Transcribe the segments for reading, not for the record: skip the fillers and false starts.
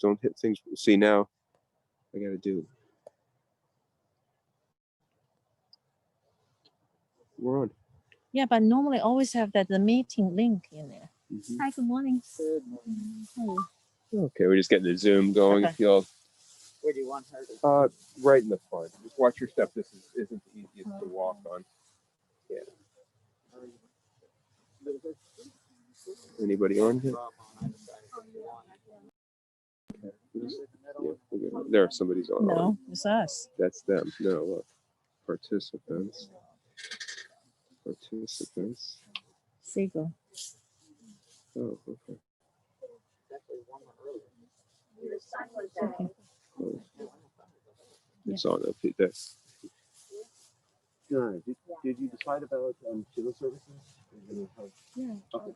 don't hit things. See, now I gotta do. We're on. Yeah, but normally always have the meeting link in there. Mm-hmm. Hi, good morning. Good morning. Okay, we're just getting the Zoom going. Okay. If y'all, Where do you want her to? right in the front. Just watch your step. This isn't the easiest to walk on. Yeah. Anybody on here? Yeah, there, somebody's on. No, it's us. That's them. No, look. Participants. Participants. Segal. Oh, okay. Okay. Oh. It's on up there. Good. Did you decide about field services? Yeah. Okay.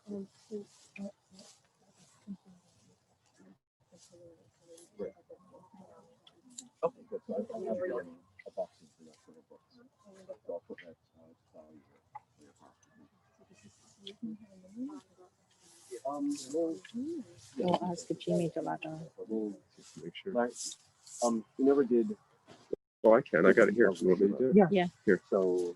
Right. Okay, good. So I have a box for that for the books. So I'll put that file your We'll ask Jimmy to log on. We'll just make sure. Right. We never did. Oh, I can. I got it here. So what do you do? Yeah. Yeah. Here. So,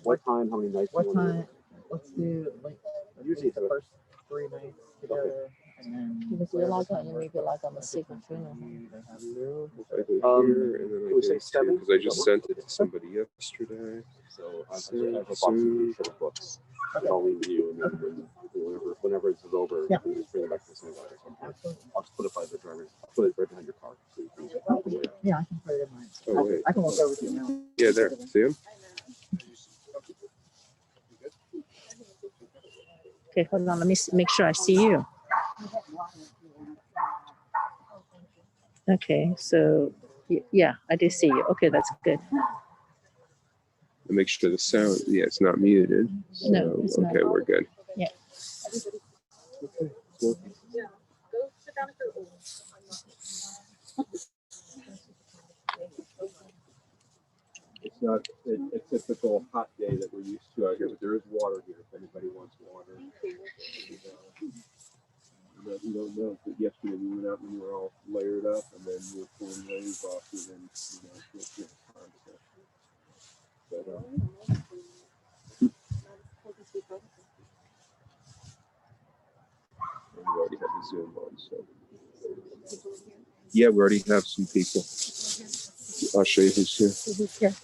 what time? How many nights? What time? Let's do like Usually the first 3 nights together, and then Because you log on, you maybe log on the Segal funeral. No, if I go here and then I can we say go 7? because I just sent it to somebody yesterday. So I have a box of the books. I'll leave you, and then whenever it's over, Yeah. we just bring it back to the same letter. Absolutely. I'll just put it by the driver. I'll put it right behind your car. So you can Yeah, I can put it in mine. Oh, wait. I can walk over to you now. Yeah, there. See him? Okay, hold on. Let me make sure I see you. Okay, so yeah, I do see you. Okay, that's good. Make sure the sound. Yeah, it's not muted. So, No, it's not. okay, we're good. Yeah. Okay. Well, it's not a typical hot day that we're used to out here, but there is water here if anybody wants water. And, you don't know that yesterday we went out and we were all layered up, and then we were pulling waves off, and then it's hard to. But, we already have the Zoom on, so. Yeah, we already have some people. I'll show you who's here. Who's here?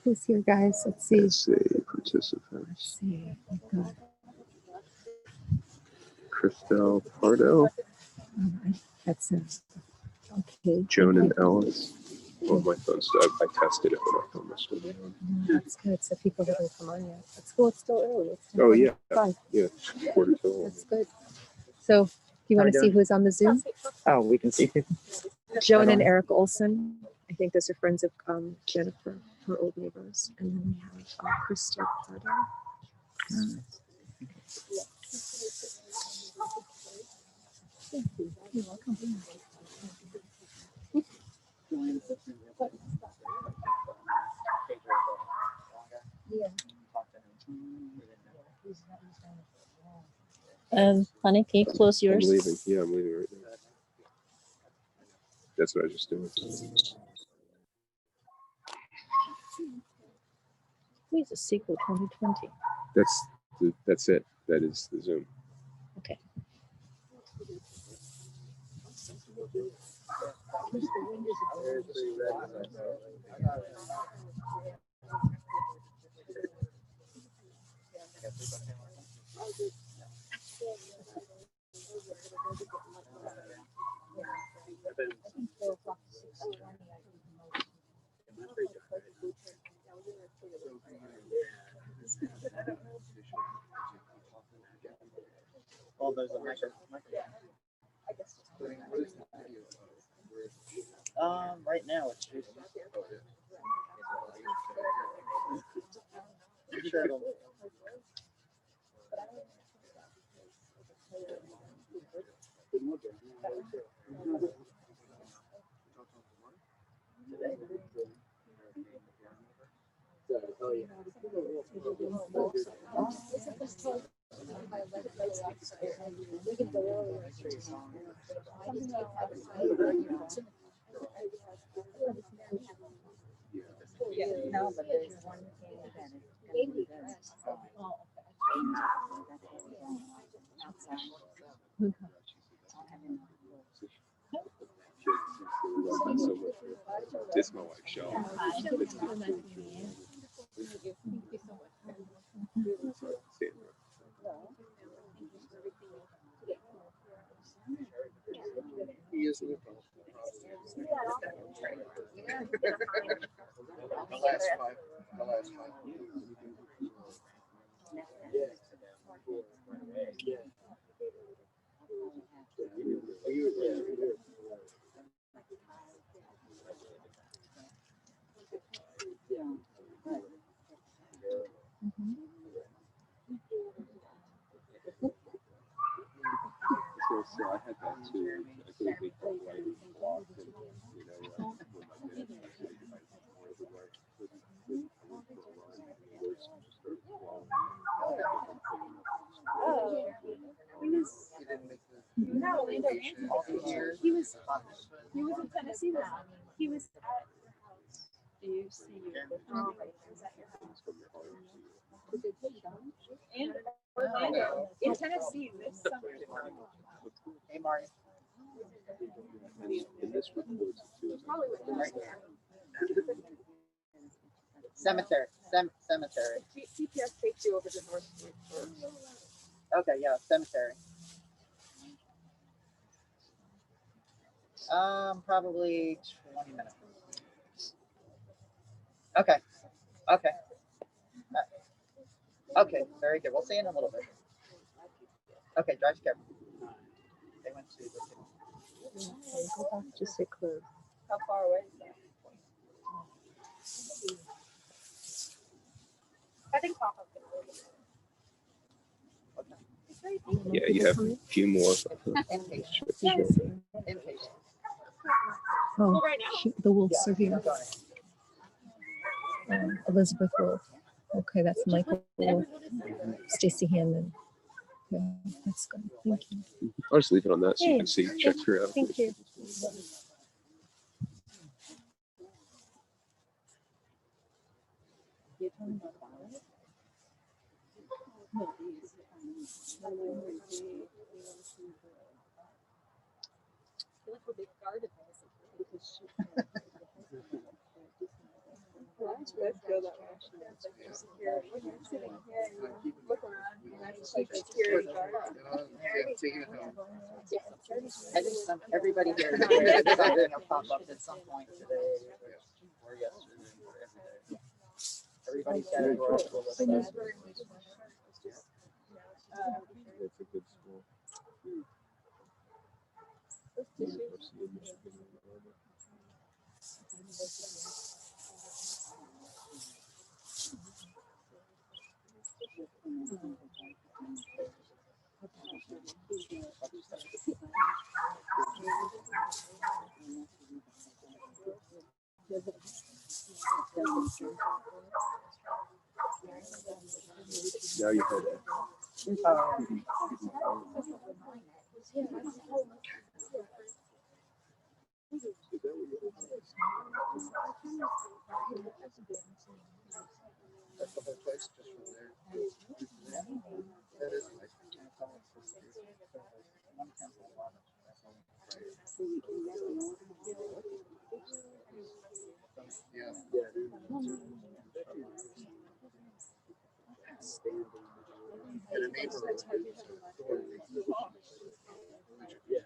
Who's here, guys? Let's see. Let's see, participants. Let's see. We've got Christelle Pardo, that's okay. Joan and Ellis. On my phone, so I tested it when I filmed this one. That's good. So people haven't come on yet. That's cool. It's still early. It's Oh, yeah. 10:45. Yeah, quarter to. That's good. So, do you want to see who's on the Zoom? Oh, we can see people. Joan and Eric Olson. I think those are friends of Jennifer, her old neighbors. And then we have Crystal Pardo. You're welcome. Honey, can you close I'm yours? leaving. Yeah, I'm leaving right now. That's what I was just doing. Where's the Segal 2020? That's it. That is the Zoom. Okay. Well, there's a microphone. Right now it's just. Sure it'll- Oh, yeah. No, but there's one thing that is gonna be done. Outside. I'll have him. This is my wife's show. He is an adult. The last five. The last five. So I had that too. I couldn't think of writing block and you know when my minutes I say I more everywhere. I went for a run and the words just started flowing. No, he was in Tennessee now. He was at your house. Do you see your was at your house? In Orlando, in Tennessee this summer. Hey, Marty. And this records it too. Probably went there. Cemetery. Cemetery. CPS takes you over to North Street. Okay, yeah, cemetery. Probably 20 minutes. Okay. Okay. Okay, very good. We'll see you in a little bit. Okay, drive careful. They went to the Go back to sick leave. How far away is that? I think Papa's gonna Yeah, you have a few more. Inpatient. Yes. Inpatient. Oh, Well, right now. the wolves are here. Go ahead. Elizabeth Wolf. Okay, that's Michael Wolf. Stacy Hannon. Yeah, that's good. Thank you. I'll just leave it on that so you Hey, can see, check her out. Thank you. I think everybody here is aware that something will pop up at some point today or yesterday or every day. Everybody's got a door full of stuff. It's a good school. University of Michigan. Now you head That's the whole place just from there. That is nice. Yeah. And a neighborhood. Yeah.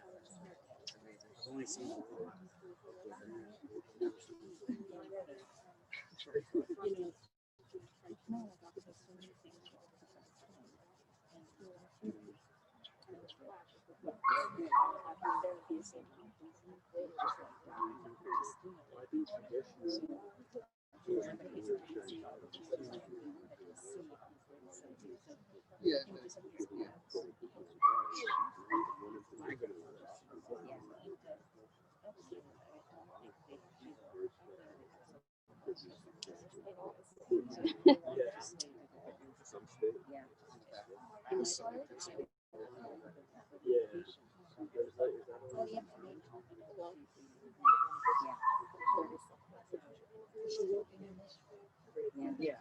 some state. Yeah. He was so good. Yeah. Yeah.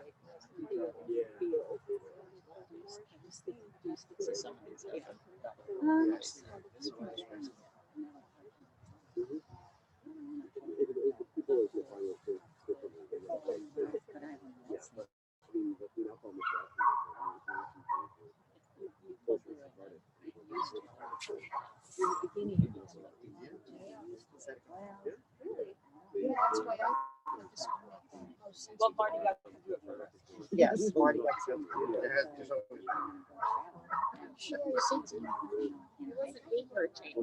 People always define it differently. Yeah, but I mean, looking up on the graph, Well, Marty got Yes, Marty got some. There's always She always said to me, it wasn't me for a change.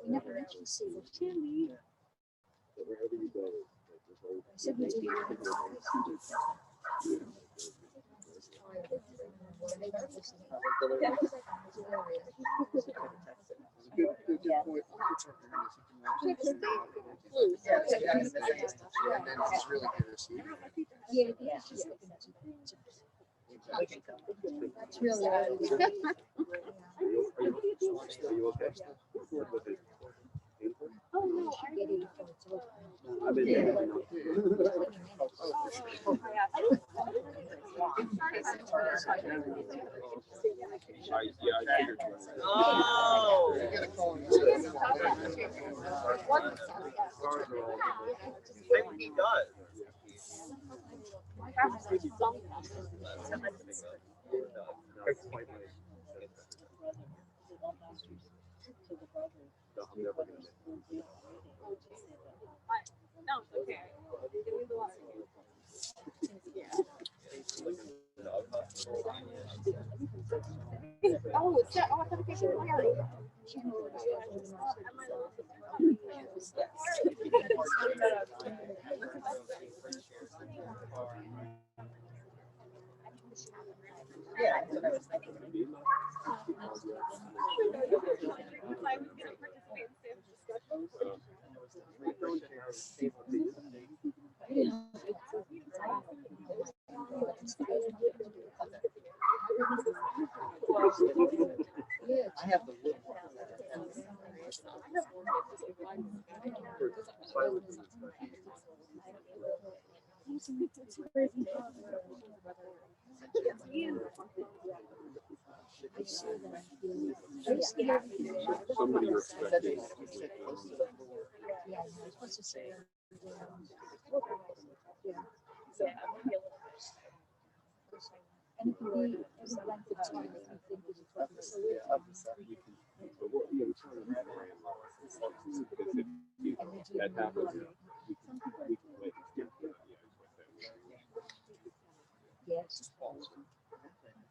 We never actually see the chili. wherever you go, I said we did. good point. And then he's really good at receiving. Yeah, he's just looking at you. That's really are you okay? Oh, no, I've been there. I figured. Oh. You gotta call him. Maybe he does. I'm never gonna make No, it's okay. Oh, it's that. Oh, I thought it was Yeah, that's what I was thinking. I have the wood. somebody you're expecting. And it can be every length of time that you think is That happens. We can wait. yes.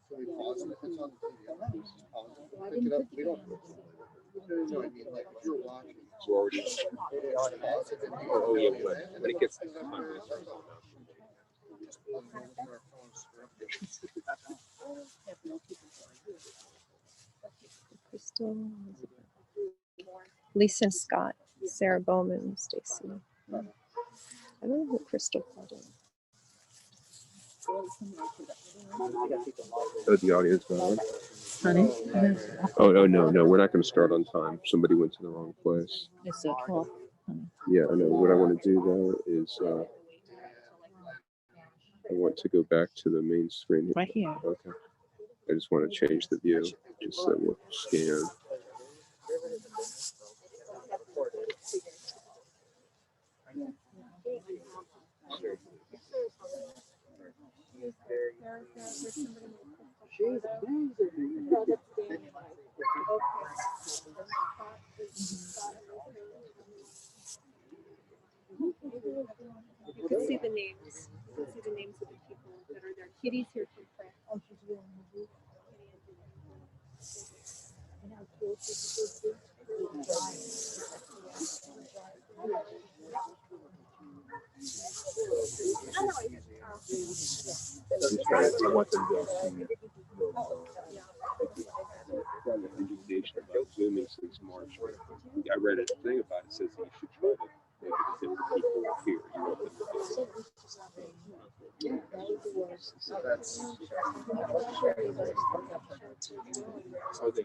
So we pause and if it's on the TV, pick it up. We don't. No, I mean, like, if you're watching. We're already. Pause it and then- Oh, yeah, when it gets to the time. Crystal, Lisa Scott, Sarah Bowman, Stacy. I don't know who Crystal called in. Oh, the audience on. Honey, Oh, no, we're not going to start on time. Somebody went to the wrong place. it's so 12. Yeah, I know. What I want to do though is I want to go back to the main screen. Right here. Okay. I just want to change the view just so we'll scan. You can see the names. You can see the names of the people that are there. Kitty's here from France. Oh, she's really busy. And how cool she's I want them to see education about Zooming since March. I read a thing about it. It says you should try to make it as if the people here. You want them to So that's. Are they?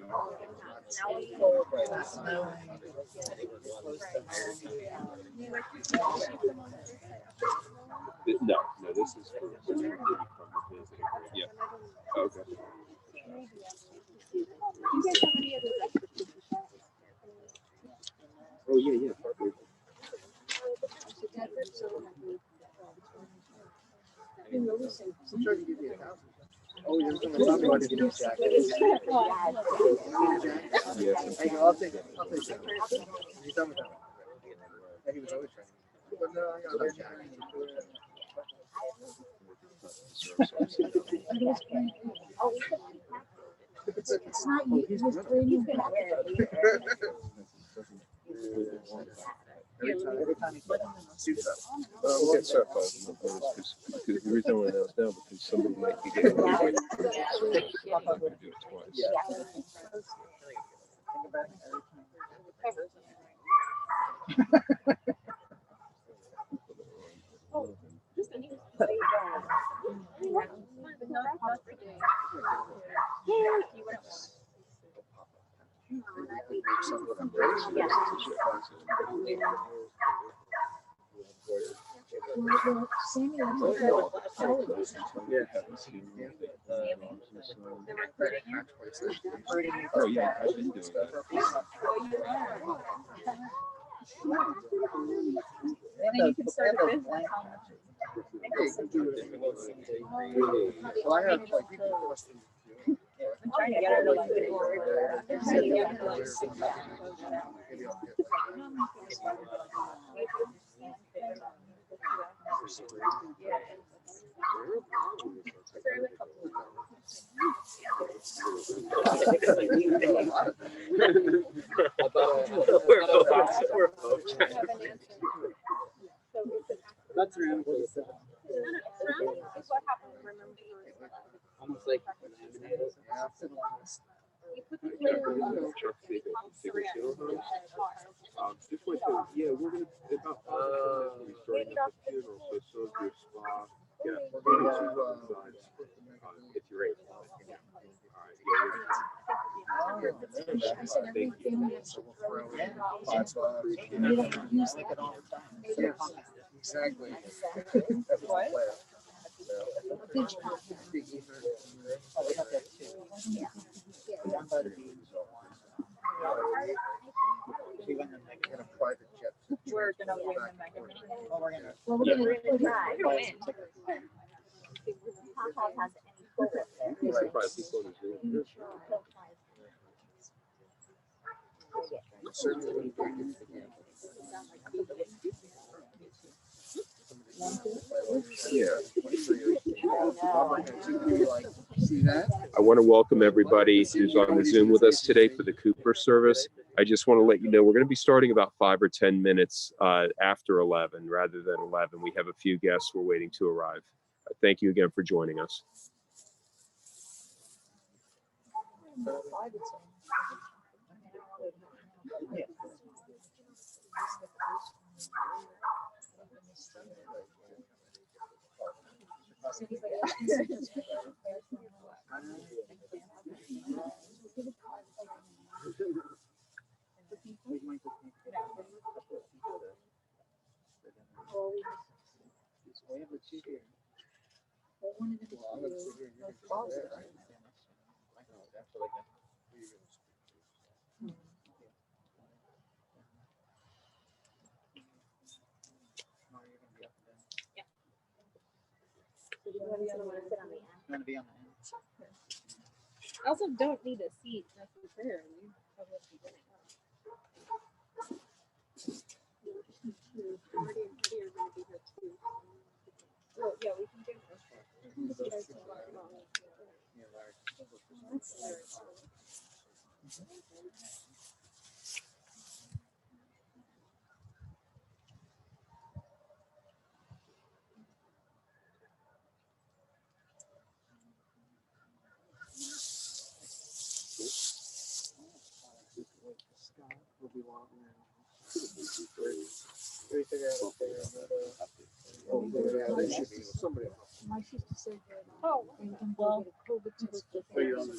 No, no, this is for from the visiting. Yeah. Okay. Oh yeah, yeah. Oh, you're going to tell me what to do, Jack. Yeah. Hey, I'll take it. I'll take it. He's done with that. Yeah, he was always trying. But no, I got another Jack. It's not you, it's just raining. Every time he suits up. We'll get started because the reason I want to announce now because somebody might be getting ready to do it twice. Yeah. Think about it every time. Well, Sammy, I'm like, Oh yeah, I've been doing that. And then you can start a business. Well, I have like I'm trying to get her to like it. that's around almost like Just went to, yeah, we're gonna about 5 to 10 minutes. We're starting at the funeral, so serve your spa. Yeah, if you're able. All right, yeah, I said every family has to throw it. And they don't use that. exactly. What? Beach pot. We're gonna win the mega. Oh, we're gonna. Well, we're gonna We're gonna win. you can probably people on Zoom. Yeah. I want to welcome everybody who's on the Zoom with us today for the Cooper service. I just want to let you know we're going to be starting about 5 or 10 minutes after 11 rather than 11. We have a few guests we're waiting to arrive. Thank you again for joining us. Gonna be on the I also don't need a seat necessarily. Well, yeah, we can do we figure out if they're There should be somebody. My sister said, Oh, well, COVID test. So you're on the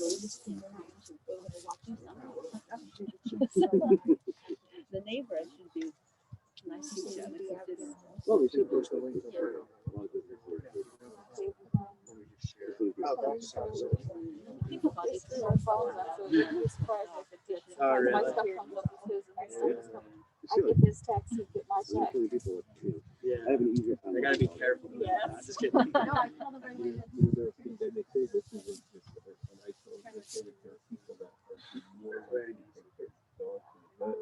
The neighbors should be nice to each other. Well, we should Post the link to her. Think about it. Oh, really? My stuff comes up as his and my stuff is coming. I see, get his text, he get my so text. many people with, Yeah. I have an easier time. I gotta be careful. Yeah. Just kidding. No, I called him right away. They say this is just an isolation. They say that there are people that are more likely to take their dogs to the vet.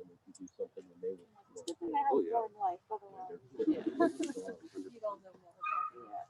If you do something and they will. It's good thing I have a long life, otherwise. You don't know more about it.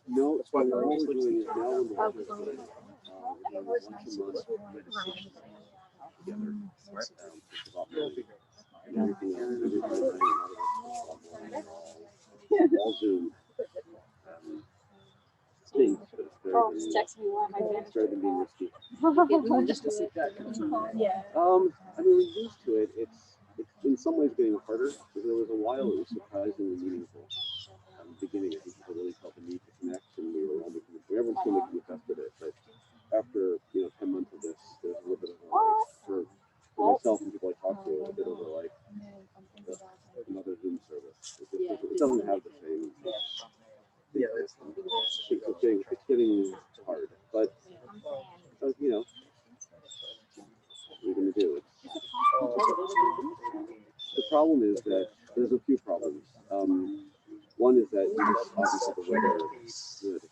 No, that's why we're always doing it now. When we're once a month, meditation together. Everything all Zoom. Stinks, but it's better Oh, than, just text me why my it's better than being risky. Just to see that. Yeah. I mean, we're used to it. It's in some ways getting harder. But there was a while it was surprisingly meaningful. Beginning, I think people really felt the need to connect, and we were all making, everyone's still making the best of it. But after 10 months of this, there's a little bit of a for myself and people I talk to, a bit of a another Zoom service. It doesn't have the same. Yeah, it's getting hard, but what are you gonna do? The problem is that there's a few problems. One is that obviously the weather is good.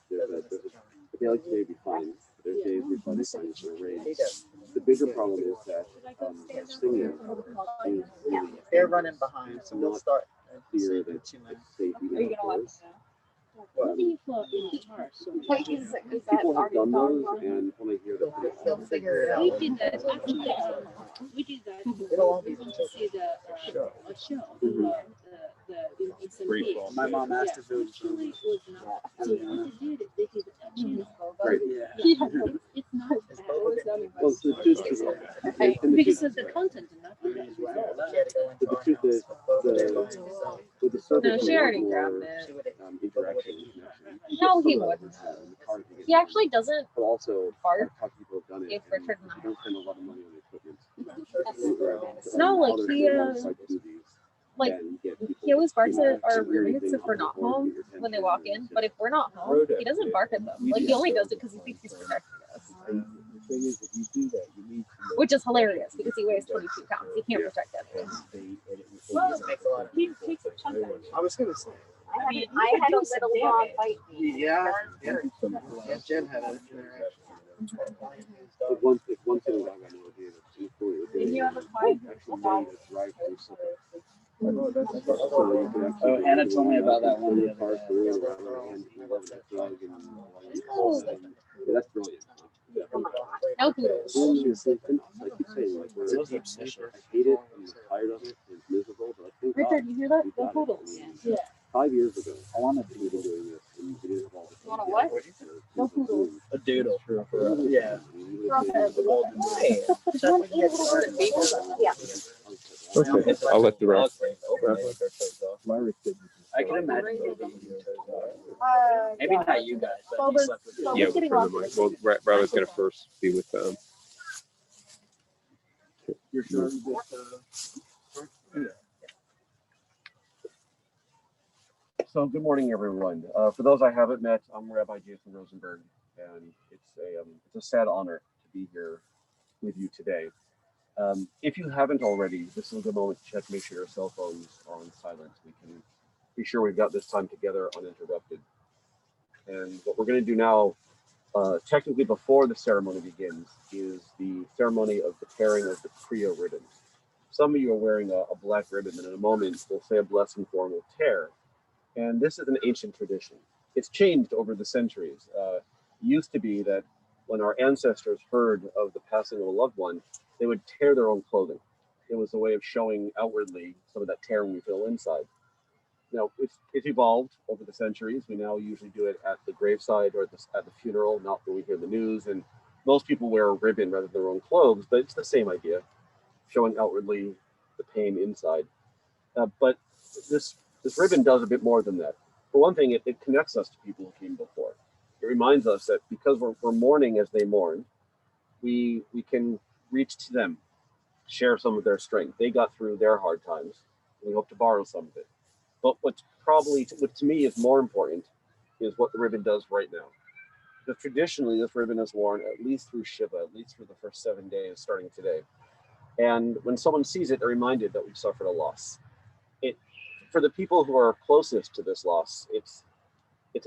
A day like today would be fine. There's days where it's sunny, it's gonna rain. The bigger problem is that singing is really they're running behind, so we'll start. clear that it's safe even outdoors. What do you plug in guitar? So Is that People have already done done? those, and when I hear that, They'll figure it out. we did that. Actually, we did that. It'll all We be went to see a show. Mhm. In St. Free Pete. fall. My mom asked if it was. Actually, it was not. So what they did, they did a channel. Right. Yeah. It's not It's bad. both. Well, so the truth is, and the Because truth, of the content and not the but the truth is, with the service, No, she already more, grabbed it. interaction and connection. No, he Some of wouldn't. it's, in the car, I think it's He actually doesn't But also, fart I've talked to people who've done it. if and Richard and they I. don't spend a lot of money on equipment. No, like, Others he, who decide to do these, like, and get people he always barks to at our do roommates everything if we're on not board, home get your when they attention, walk and in. just- But if we're not home, he doesn't bark at them. Like, he only does it because he thinks he's protecting us. The thing is, if you do that, you need to know Which is hilarious because he weighs 22 pounds. He can't protect anyone. Well, he takes a chunk out of it. I was gonna say. I had a little dog bite me. Yeah. Yeah, Jen had an interaction. If one thing that I got no idea that she's doing is Did you ever find actually made a drive-through system. So you can actually Oh, Hannah told me about that one the car other day. through and you love that drug and yeah, that's brilliant. No poodles. And like you say, like we're It's a deep sleeper. I hate it, I'm tired of it, it's miserable, but I think Richard, you hear that? we No got it. poodles. I mean, 5 years ago, I wanted we were doing this and we didn't have all the Want a what? No poodles. a doodle. Yeah. Yeah. Okay, I'll let the rest. I can imagine. Maybe not you guys, but Well, he there's- slept with so me. Yeah, we're getting for off the this. well, Rabbit's gonna first be with them. You're sure So good morning, everyone. For those I haven't met, I'm Rabbi Jason Rosenberg, and it's a sad honor to be here with you today. If you haven't already, this is a good moment to check, make sure your cell phones are on silent. We can be sure we've got this time together uninterrupted. And what we're going to do now, technically before the ceremony begins, is the ceremony of the pairing of the trio ribbons. Some of you are wearing a black ribbon, and in a moment we'll say a blessing for and we'll tear. And this is an ancient tradition. It's changed over the centuries. It used to be that when our ancestors heard of the passing of a loved one, they would tear their own clothing. It was a way of showing outwardly some of that tearing we feel inside. Now, it's evolved over the centuries. We now usually do it at the graveside or at the funeral, not when we hear the news. And most people wear a ribbon rather than their own clothes, but it's the same idea, showing outwardly the pain inside. But this ribbon does a bit more than that. For one thing, it connects us to people who came before. It reminds us that because we're mourning as they mourn, we can reach to them, share some of their strength. They got through their hard times. And we hope to borrow some of it. But what to me is more important is what the ribbon does right now. Because traditionally, this ribbon is worn at least through Shiva, at least through the first 7 days starting today. And when someone sees it, they're reminded that we've suffered a loss. For the people who are closest to this loss, it's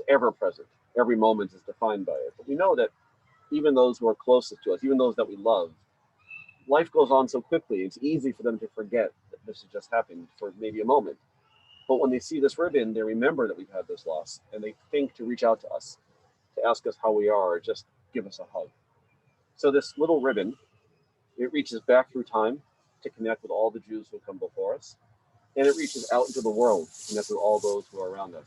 ever present. Every moment is defined by it. But we know that even those who are closest to us, even those that we love, life goes on so quickly, it's easy for them to forget that this has just happened for maybe a moment. But when they see this ribbon, they remember that we've had this loss, and they think to reach out to us, to ask us how we are, or just give us a hug. So this little ribbon, it reaches back through time to connect with all the Jews who come before us, and it reaches out into the world to connect with all those who are around us.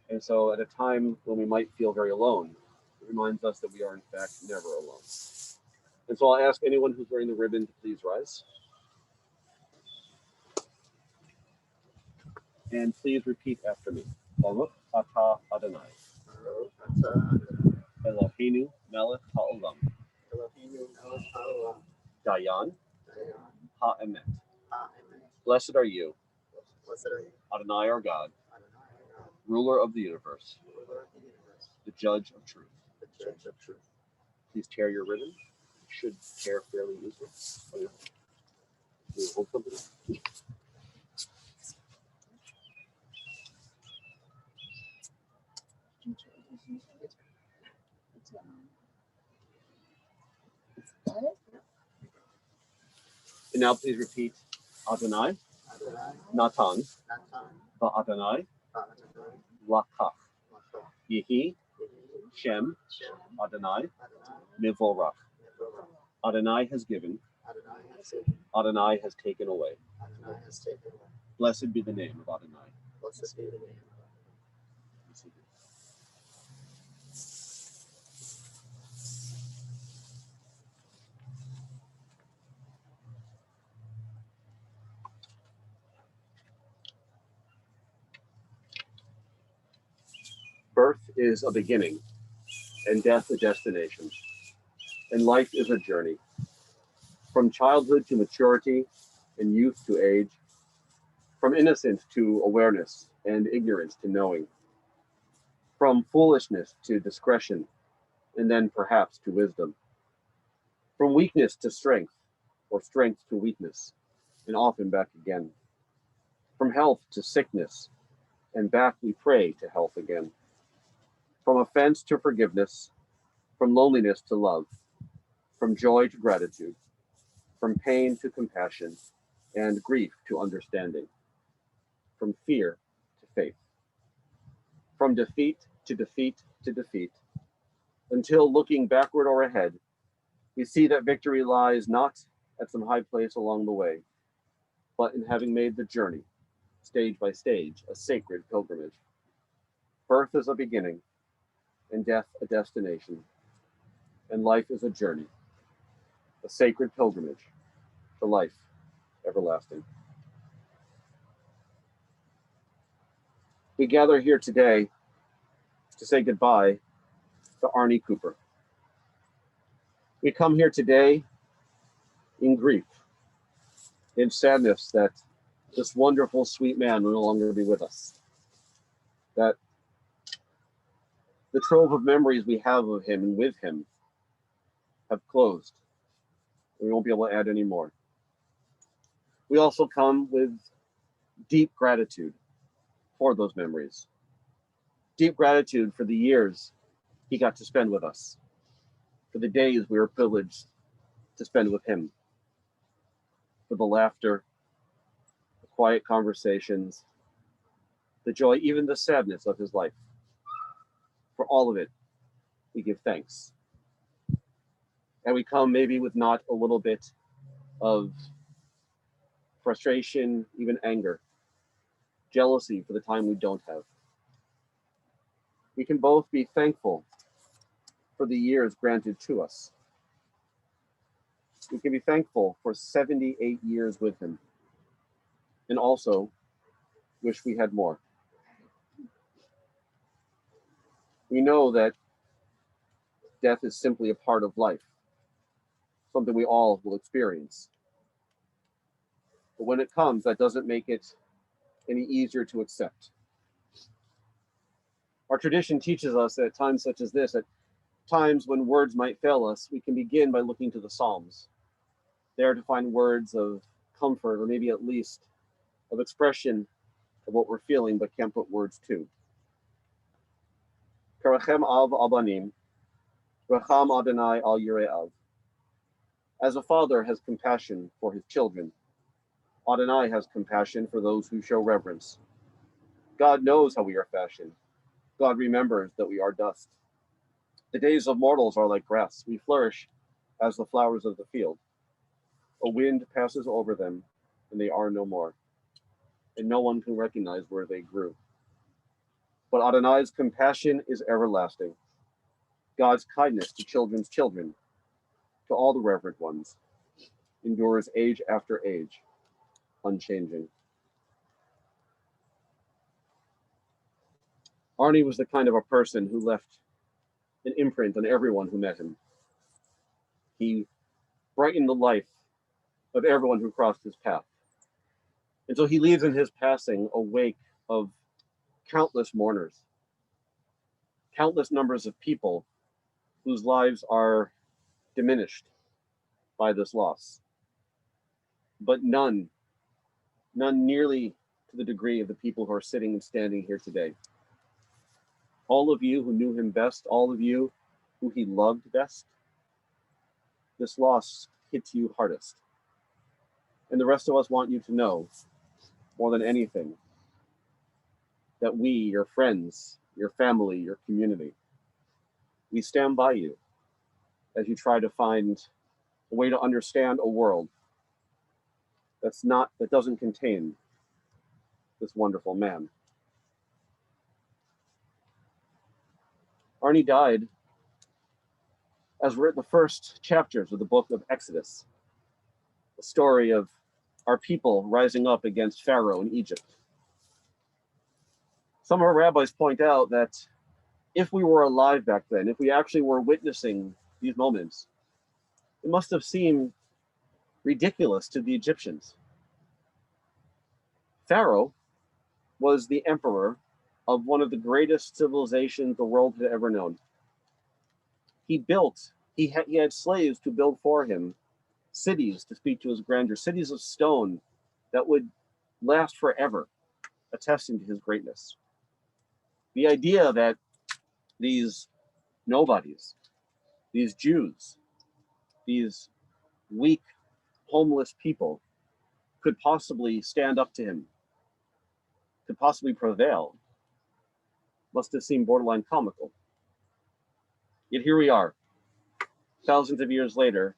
And so at a time when we might feel very alone, it reminds us that we are in fact never alone. And so I'll ask anyone who's wearing the ribbon to please rise. And please repeat after me. Baruch atah Adonai, Eloheinu melech ha'olam, Dayan ha'emet. Blessed are you, Adonai our God, ruler of the universe, the judge of truth. Please tear your ribbon. It should tear fairly easily. Oh, yeah. Can you hold something? And now please repeat Adonai, Natan, Va'adonai, Lakach, Yehi, Shem, Adonai, Mivorach. Adonai has given, Adonai has taken away. Blessed be the name of Adonai. Birth is a beginning, and death a destination, and life is a journey. From childhood to maturity, and youth to age, from innocence to awareness, and ignorance to knowing, from foolishness to discretion, and then perhaps to wisdom, from weakness to strength, or strength to weakness, and often back again, from health to sickness, and back we pray to health again, from offense to forgiveness, from loneliness to love, from joy to gratitude, from pain to compassion, and grief to understanding, from fear to faith, from defeat to defeat to defeat, until looking backward or ahead, we see that victory lies not at some high place along the way, but in having made the journey, stage by stage, a sacred pilgrimage. Birth is a beginning, and death a destination, and life is a journey, a sacred pilgrimage to life everlasting. We gather here today to say goodbye to Arnie Cooper. We come here today in grief, in sadness that this wonderful, sweet man will no longer be with us, that the trove of memories we have of him and with him have closed. We won't be able to add any more. We also come with deep gratitude for those memories. Deep gratitude for the years he got to spend with us, for the days we were privileged to spend with him. for the laughter, the quiet conversations, the joy, even the sadness of his life. For all of it, we give thanks. And we come maybe with not a little bit of frustration, even anger, jealousy for the time we don't have. We can both be thankful for the years granted to us. We can be thankful for 78 years with him, and also wish we had more. We know that death is simply a part of life, something we all will experience. But when it comes, that doesn't make it any easier to accept. Our tradition teaches us that at times such as this, at times when words might fail us, we can begin by looking to the Psalms, there to find words of comfort, or maybe at least of expression of what we're feeling but can't put words to. Karachem av abanim, racham Adonai al yire'av. As a father has compassion for his children, Adonai has compassion for those who show reverence. God knows how we are fashioned. God remembers that we are dust. The days of mortals are like grass. We flourish as the flowers of the field. A wind passes over them, and they are no more, and no one can recognize where they grew. But Adonai's compassion is everlasting. God's kindness to children's children, to all the reverent ones, endures age after age, unchanging. Arnie was the kind of a person who left an imprint on everyone who met him. He brightened the life of everyone who crossed his path. And so he leaves in his passing a wake of countless mourners, countless numbers of people whose lives are diminished by this loss. But none nearly to the degree of the people who are sitting and standing here today. All of you who knew him best, all of you who he loved best, this loss hits you hardest. And the rest of us want you to know, more than anything, that we, your friends, your family, your community, we stand by you as you try to find a way to understand a world that doesn't contain this wonderful man. Arnie died as we're at the first chapters of the book of Exodus, the story of our people rising up against Pharaoh in Egypt. Some of our rabbis point out that if we were alive back then, if we actually were witnessing these moments, it must have seemed ridiculous to the Egyptians. Pharaoh was the emperor of one of the greatest civilizations the world had ever known. He had slaves to build for him cities to speak to his grandeur, cities of stone that would last forever, attesting to his greatness. The idea that these nobodies, these Jews, these weak, homeless people could possibly stand up to him, could possibly prevail, must have seemed borderline comical. Yet here we are, thousands of years later,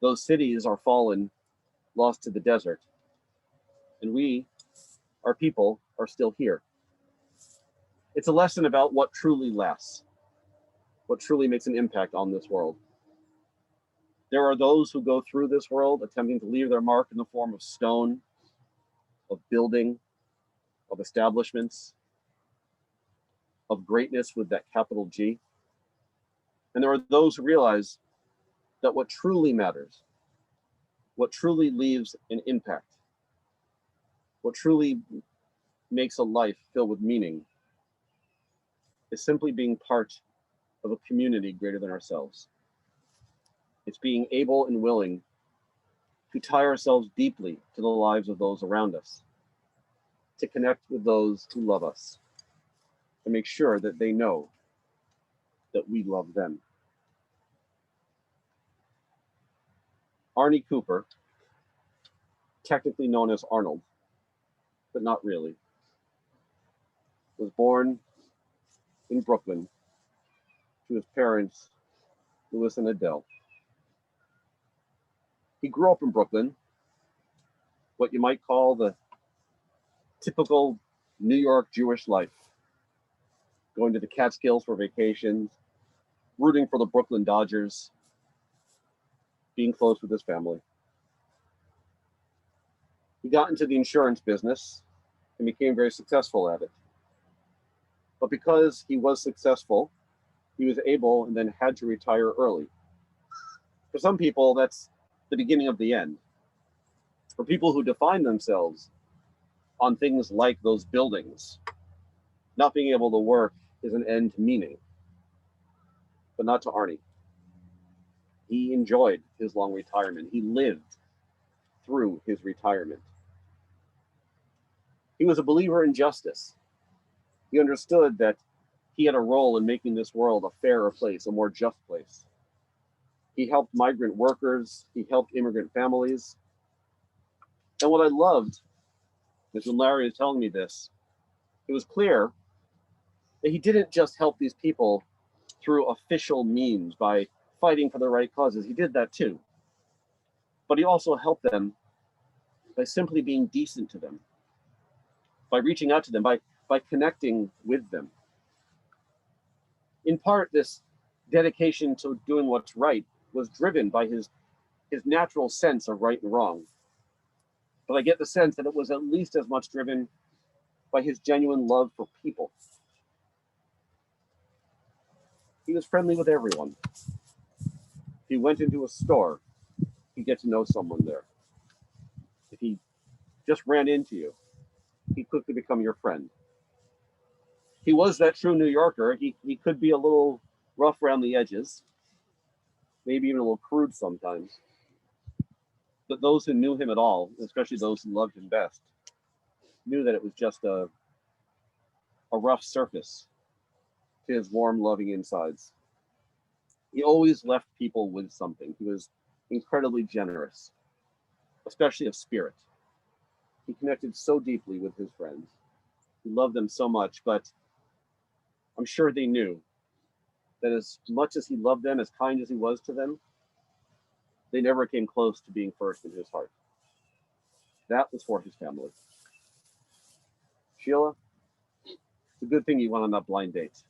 those cities are fallen, lost to the desert, and we, our people, are still here. It's a lesson about what truly lasts, what truly makes an impact on this world. There are those who go through this world attempting to leave their mark in the form of stone, of building, of establishments, of greatness with that capital G. And there are those who realize that what truly matters, what truly leaves an impact, what truly makes a life filled with meaning, is simply being part of a community greater than ourselves. It's being able and willing to tie ourselves deeply to the lives of those around us, to connect with those who love us, and make sure that they know that we love them. Arnie Cooper technically known as Arnold, but not really, was born in Brooklyn to his parents, Louis and Adele. He grew up in Brooklyn, what you might call the typical New York Jewish life, going to the Catskills for vacations, rooting for the Brooklyn Dodgers, being close with his family. He got into the insurance business and became very successful at it. But because he was successful, he was able and then had to retire early. For some people, that's the beginning of the end. For people who define themselves on things like those buildings, not being able to work is an end to meaning. But not to Arnie. He enjoyed his long retirement. He lived through his retirement. He was a believer in justice. He understood that he had a role in making this world a fairer place, a more just place. He helped migrant workers. He helped immigrant families. And what I loved is when Larry was telling me this, it was clear that he didn't just help these people through official means by fighting for the right causes. He did that too. But he also helped them by simply being decent to them, by reaching out to them, by connecting with them. In part, this dedication to doing what's right was driven by his natural sense of right and wrong. But I get the sense that it was at least as much driven by his genuine love for people. He was friendly with everyone. If he went into a store, he'd get to know someone there. If he just ran into you, he'd quickly become your friend. He was that true New Yorker. He could be a little rough around the edges, maybe even a little crude sometimes. But those who knew him at all, especially those who loved him best, knew that it was just a rough surface to his warm, loving insides. He always left people with something. He was incredibly generous, especially of spirit. He connected so deeply with his friends. He loved them so much, but I'm sure they knew that as much as he loved them, as kind as he was to them, they never came close to being first in his heart. That was for his family. Sheila, it's a good thing you went on that blind date.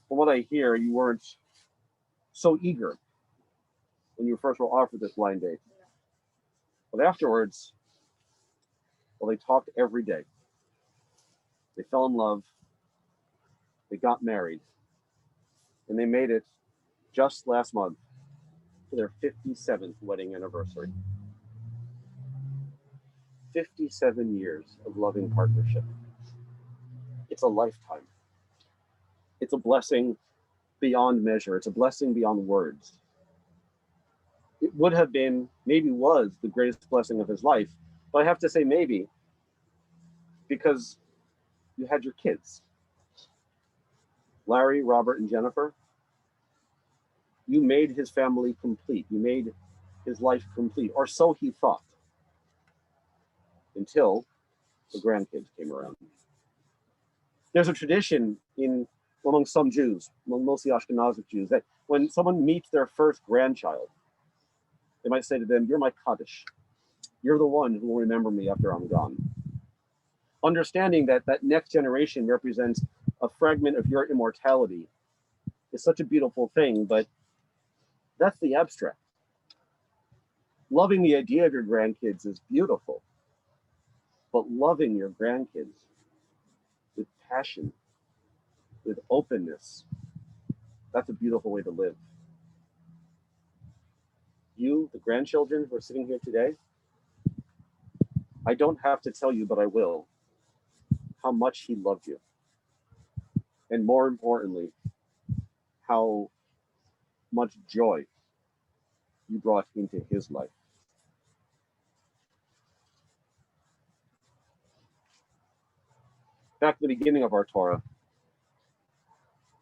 From what I hear, you weren't so eager when you first were offered this blind date. But afterwards, well, they talked every day. They fell in love. They got married. And they made it just last month to their 57th wedding anniversary. 57 years of loving partnership. It's a lifetime. It's a blessing beyond measure. It's a blessing beyond words. It would have been, maybe was, the greatest blessing of his life. But I have to say maybe, because you had your kids. Larry, Robert, and Jennifer. You made his family complete. You made his life complete, or so he thought, until the grandkids came around. There's a tradition among some Jews, among mostly Ashkenazic Jews, that when someone meets their first grandchild, they might say to them, "You're my Kaddish. You're the one who will remember me after I'm gone." Understanding that that next generation represents a fragment of your immortality is such a beautiful thing, but that's the abstract. Loving the idea of your grandkids is beautiful, but loving your grandkids with passion, with openness, that's a beautiful way to live. You, the grandchildren who are sitting here today, I don't have to tell you, but I will, how much he loved you. And more importantly, how much joy you brought into his life. Back at the beginning of our Torah,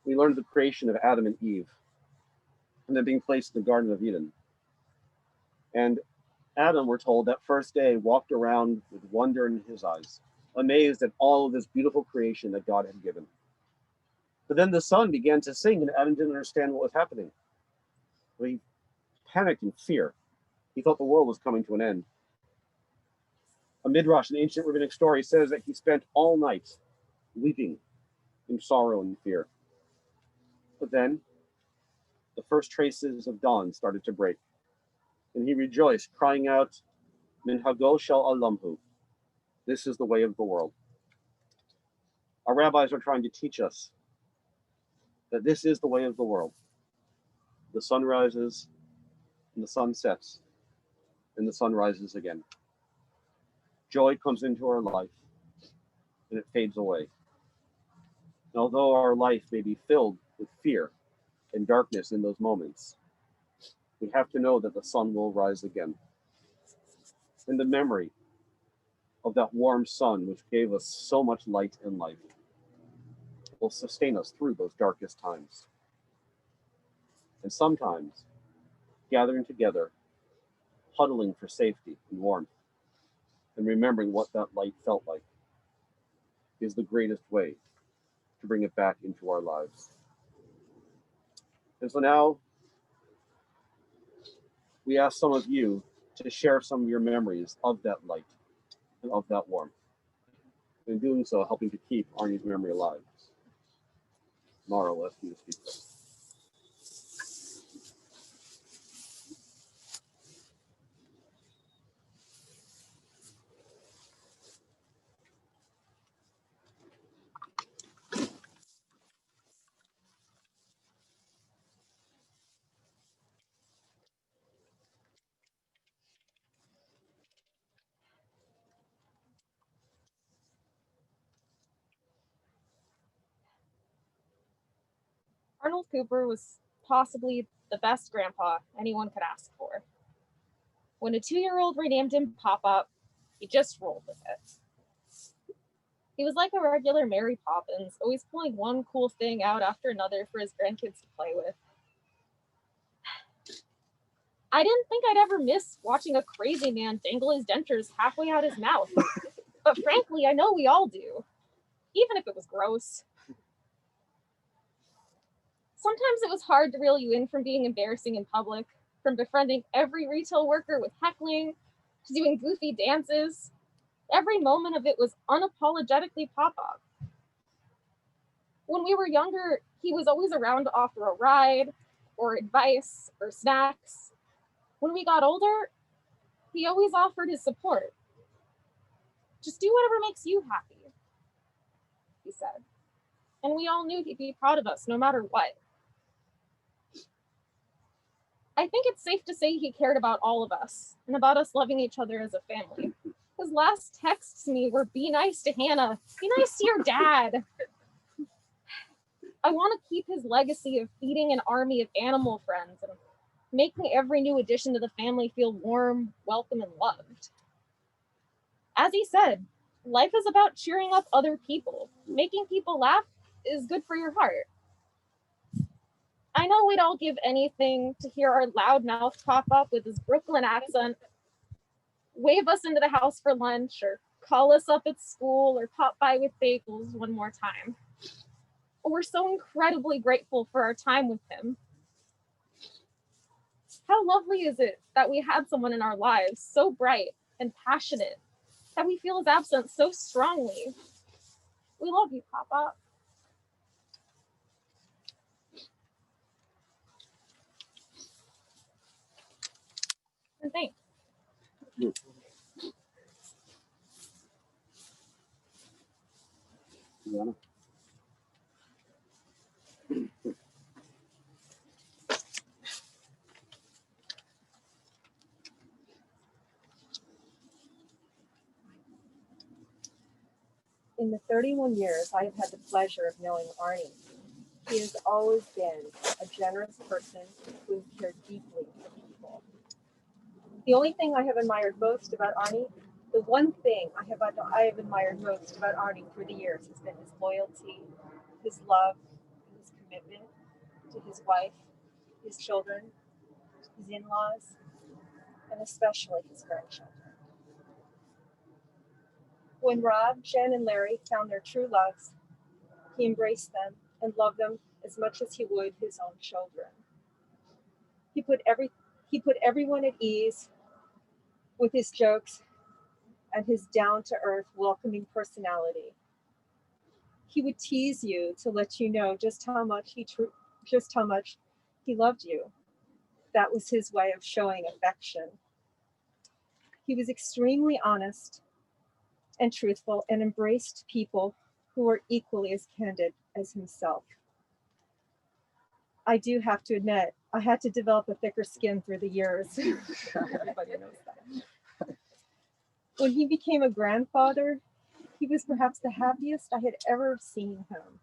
we learned the creation of Adam and Eve, and then being placed in the Garden of Eden. And Adam, we're told, that first day walked around with wonder in his eyes, amazed at all of this beautiful creation that God had given. But then the sun began to sing, and Adam didn't understand what was happening. He panicked in fear. He thought the world was coming to an end. A midrash, an ancient rabbinic story, says that he spent all night weeping in sorrow and fear. But then the first traces of dawn started to break, and he rejoiced, crying out, Min hago shel alamhu. This is the way of the world. Our rabbis are trying to teach us that this is the way of the world. The sun rises, and the sun sets, and the sun rises again. Joy comes into our life, and it fades away. And although our life may be filled with fear and darkness in those moments, we have to know that the sun will rise again. And the memory of that warm sun, which gave us so much light and life, will sustain us through those darkest times. And sometimes, gathering together, huddling for safety and warmth, and remembering what that light felt like, is the greatest way to bring it back into our lives. And so now, we ask some of you to share some of your memories of that light and of that warmth. And in doing so, helping to keep Arnie's memory alive. Mara, let's do this speak. Arnold Cooper was possibly the best grandpa anyone could ask for. When a 2-year-old renamed him Pop-Up, he just rolled with it. He was like a regular Mary Poppins, always pulling one cool thing out after another for his grandkids to play with. I didn't think I'd ever miss watching a crazy man dangle his dentures halfway out his mouth. But frankly, I know we all do, even if it was gross. Sometimes it was hard to reel you in from being embarrassing in public, from befriending every retail worker with heckling, to doing goofy dances. Every moment of it was unapologetically Pop-Up. When we were younger, he was always around to offer a ride, or advice, or snacks. When we got older, he always offered his support. Just do whatever makes you happy, he said. And we all knew he'd be proud of us no matter what. I think it's safe to say he cared about all of us and about us loving each other as a family. His last texts to me were, be nice to Hannah, be nice to your dad. I want to keep his legacy of feeding an army of animal friends and making every new addition to the family feel warm, welcome, and loved. As he said, life is about cheering up other people. Making people laugh is good for your heart. I know we'd all give anything to hear our loudmouth pop up with his Brooklyn accent, wave us into the house for lunch, or call us up at school, or pop by with bagels one more time. We're so incredibly grateful for our time with him. How lovely is it that we had someone in our lives so bright and passionate that we feel his absence so strongly. We love you, Papa. And thanks. Liana? In the 31 years I have had the pleasure of knowing Arnie, he has always been a generous person who has cared deeply for people. The only thing I have admired most about Arnie, the one thing I have admired most about Arnie through the years has been his loyalty, his love, his commitment to his wife, his children, his in-laws. and especially his grandchildren. When Rob, Jen, and Larry found their true loves, he embraced them and loved them as much as he would his own children. He put everyone at ease with his jokes and his down-to-earth, welcoming personality. He would tease you to let you know just how much he loved you. That was his way of showing affection. He was extremely honest and truthful and embraced people who were equally as candid as himself. I do have to admit, I had to develop a thicker skin through the years. Everybody knows that. When he became a grandfather, he was perhaps the happiest I had ever seen him.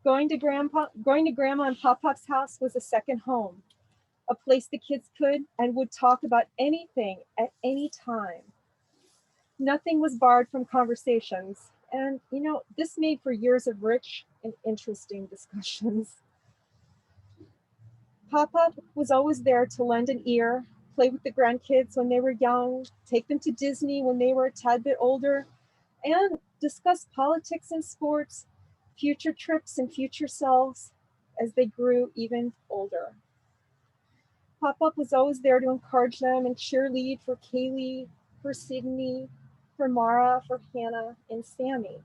Going to Grandma and Pop-Pop's house was a second home, a place the kids could and would talk about anything at any time. Nothing was barred from conversations, and this made for years of rich and interesting discussions. Pop-Pop was always there to lend an ear, play with the grandkids when they were young, take them to Disney when they were a tad bit older, and discuss politics and sports, future trips and future selves as they grew even older. Pop-Up was always there to encourage them and cheerlead for Kaylee, for Sydney, for Mara, for Hannah, and Sammy.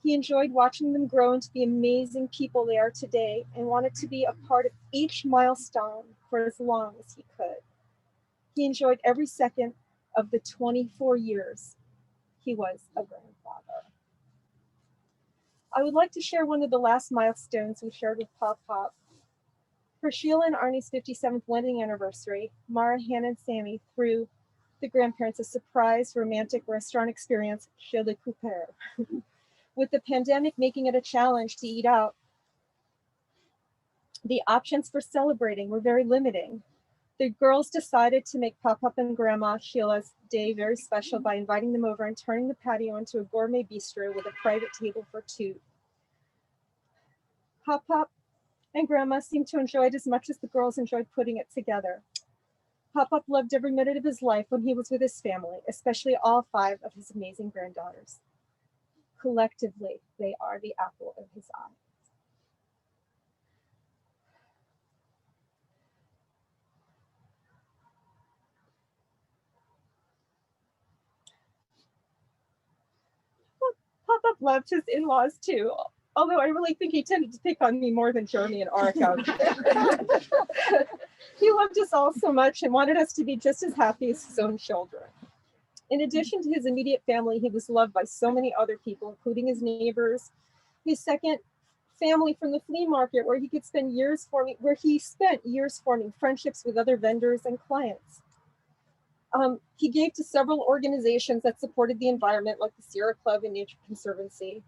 He enjoyed watching them grow into the amazing people they are today and wanted to be a part of each milestone for as long as he could. He enjoyed every second of the 24 years he was a grandfather. I would like to share one of the last milestones we shared with Pop-Pop. For Sheila and Arnie's 57th wedding anniversary, Mara, Hannah, and Sammy threw the grandparents a surprise romantic restaurant experience chez le Cooper. With the pandemic making it a challenge to eat out, the options for celebrating were very limiting. The girls decided to make Pop-Up and Grandma Sheila's day very special by inviting them over and turning the patio into a gourmet bistro with a private table for two. Pop-Up and Grandma seemed to enjoy it as much as the girls enjoyed putting it together. Pop-Up loved every minute of his life when he was with his family, especially all 5 of his amazing granddaughters. Collectively, they are the apple of his eye. Pop-Up loved his in-laws too, although I really think he tended to pick on me more than Jeremy and Arika. He loved us all so much and wanted us to be just as happy as his own children. In addition to his immediate family, he was loved by so many other people, including his neighbors, his second family from the flea market, where he spent years forming friendships with other vendors and clients. He gave to several organizations that supported the environment, like the Sierra Club and Nature Conservancy.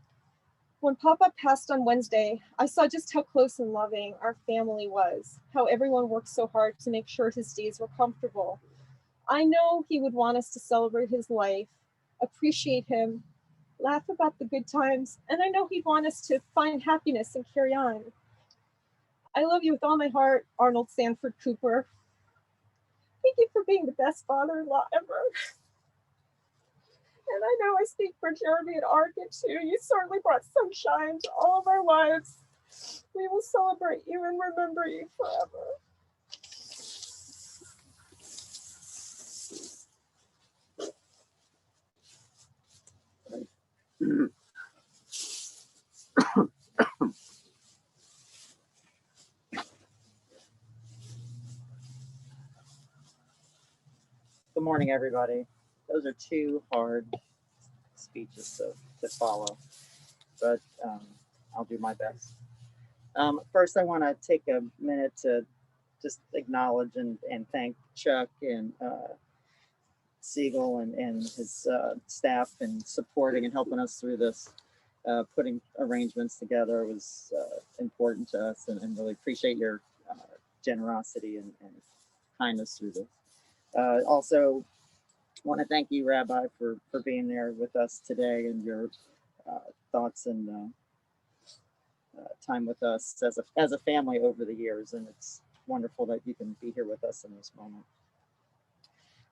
When Pop-Up passed on Wednesday, I saw just how close and loving our family was, how everyone worked so hard to make sure his days were comfortable. I know he would want us to celebrate his life, appreciate him, laugh about the good times, and I know he'd want us to find happiness and carry on. I love you with all my heart, Arnold Sanford Cooper. Thank you for being the best father-in-law ever. And I know I speak for Jeremy and Arka too. You certainly brought sunshine to all of our lives. We will celebrate you and remember you forever. Good morning, everybody. Those are 2 hard speeches to follow, but I'll do my best. First, I want to take a minute to just acknowledge and thank Chuck and Segal and his staff and supporting and helping us through this. Putting arrangements together was important to us, and really appreciate your generosity and kindness through this. Also, want to thank you, Rabbi, for being there with us today and your thoughts and time with us as a family over the years. And it's wonderful that you can be here with us in this moment.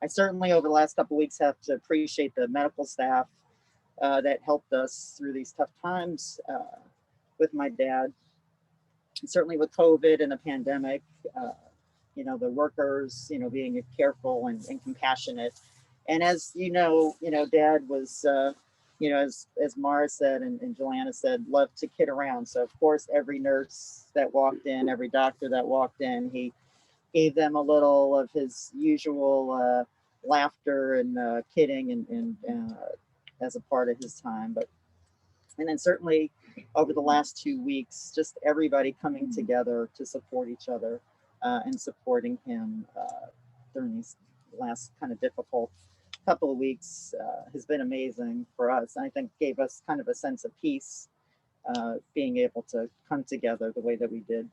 I certainly over the last couple of weeks have to appreciate the medical staff that helped us through these tough times with my dad. And certainly with COVID and the pandemic, the workers, being careful and compassionate. And as Dad was, as Mara said and Joanna said, loved to kid around. So of course, every nurse that walked in, every doctor that walked in, he gave them a little of his usual laughter and kidding and as a part of his time. And then certainly over the last 2 weeks, just everybody coming together to support each other and supporting him during these last kind of difficult couple of weeks has been amazing for us. And I think gave us kind of a sense of peace, being able to come together the way that we did.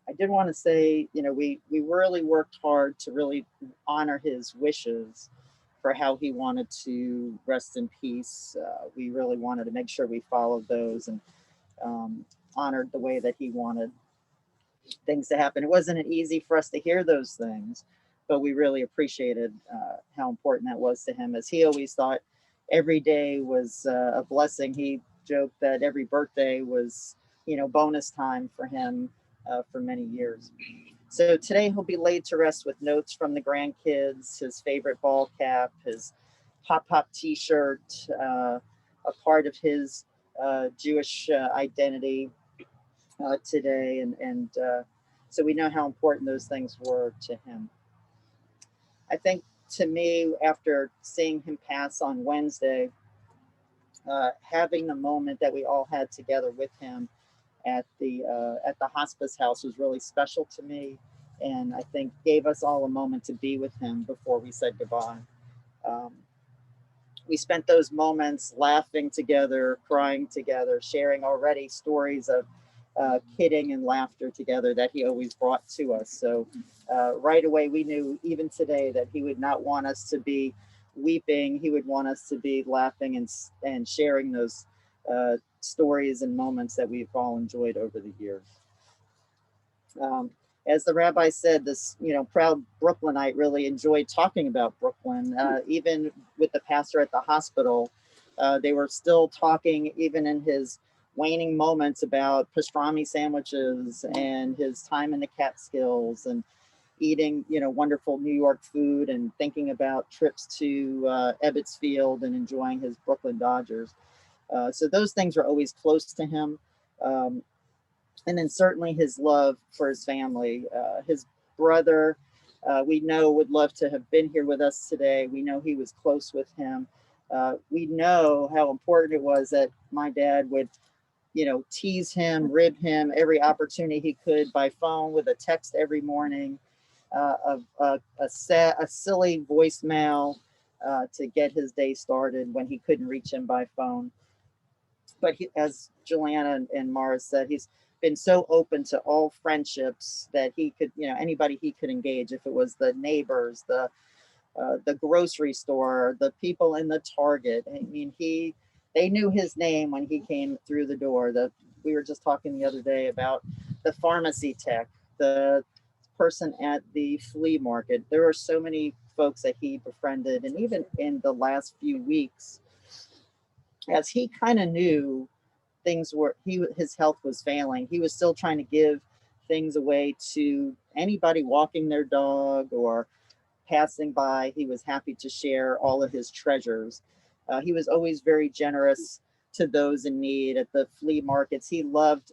I did want to say, we really worked hard to really honor his wishes for how he wanted to rest in peace. We really wanted to make sure we followed those and honored the way that he wanted things to happen. It wasn't easy for us to hear those things, but we really appreciated how important that was to him, as he always thought every day was a blessing. He joked that every birthday was, bonus time for him for many years. So today he'll be laid to rest with notes from the grandkids, his favorite ball cap, his Hop Hop t-shirt, a part of his Jewish identity today. And so we know how important those things were to him. I think to me, after seeing him pass on Wednesday, having the moment that we all had together with him at the hospice house was really special to me, and I think gave us all a moment to be with him before we said goodbye. We spent those moments laughing together, crying together, sharing already stories of kidding and laughter together that he always brought to us. So right away, we knew even today that he would not want us to be weeping. He would want us to be laughing and sharing those stories and moments that we've all enjoyed over the years. As the rabbi said, this proud Brooklynite really enjoyed talking about Brooklyn. Even with the pastor at the hospital, they were still talking, even in his waning moments, about pastrami sandwiches and his time in the Catskills and eating wonderful New York food and thinking about trips to Ebbets Field and enjoying his Brooklyn Dodgers. So those things are always close to him. And then certainly his love for his family. His brother, we know, would love to have been here with us today. We know he was close with him. We know how important it was that my dad would, tease him, rib him every opportunity he could by phone with a text every morning, a silly voicemail to get his day started when he couldn't reach him by phone. But as Joanna and Mara said, he's been so open to all friendships that he could, anybody he could engage, if it was the neighbors, the grocery store, the people in the Target. I mean, they knew his name when he came through the door. We were just talking the other day about the pharmacy tech, the person at the flea market. There are so many folks that he befriended, and even in the last few weeks, as he kind of knew his health was failing, he was still trying to give things away to anybody walking their dog or passing by. He was happy to share all of his treasures. He was always very generous to those in need at the flea markets. He loved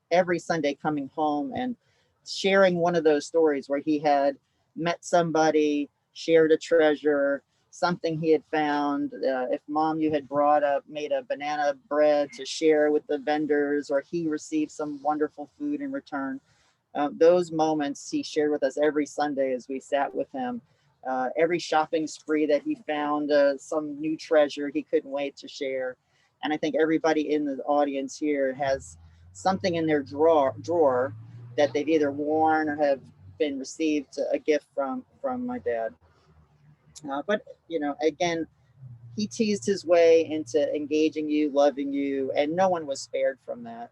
every Sunday coming home and sharing one of those stories where he had met somebody, shared a treasure, something he had found. If mom, you had made a banana bread to share with the vendors, or he received some wonderful food in return. Those moments he shared with us every Sunday as we sat with him. Every shopping spree that he found some new treasure he couldn't wait to share. And I think everybody in the audience here has something in their drawer that they've either worn or have been received a gift from my dad. But again, he teased his way into engaging you, loving you, and no one was spared from that.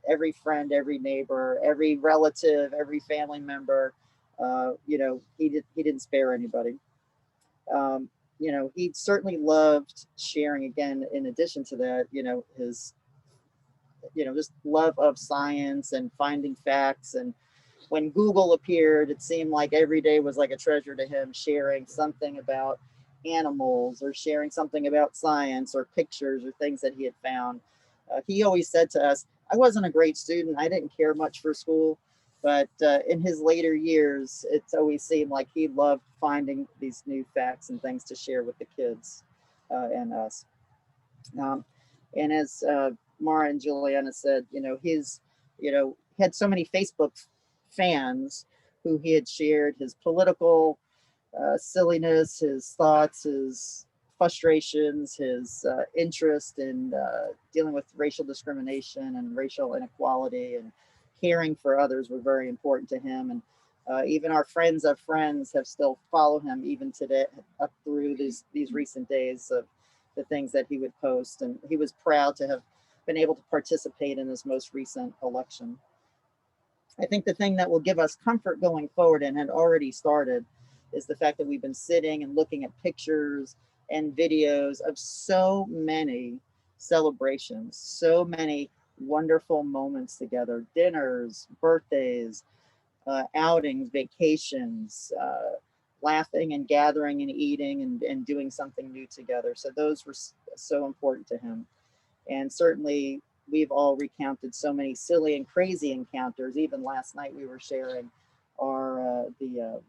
Every friend, every neighbor, every relative, every family member He didn't spare anybody. He certainly loved sharing, again, in addition to that, his, just love of science and finding facts. And when Google appeared, it seemed like every day was like a treasure to him, sharing something about animals or sharing something about science or pictures or things that he had found. He always said to us, I wasn't a great student. I didn't care much for school. But in his later years, it's always seemed like he loved finding these new facts and things to share with the kids and us. And as Mara and Juliana said, had so many Facebook fans who he had shared his political silliness, his thoughts, his frustrations, his interest in dealing with racial discrimination and racial inequality, and caring for others were very important to him. And even our friends of friends have still followed him even today, up through these recent days of the things that he would post. And he was proud to have been able to participate in this most recent election. I think the thing that will give us comfort going forward, and had already started, is the fact that we've been sitting and looking at pictures and videos of so many celebrations, so many wonderful moments together, dinners, birthdays, outings, vacations, laughing and gathering and eating and doing something new together. So those were so important to him. And certainly we've all recounted so many silly and crazy encounters. Even last night we were sharing our the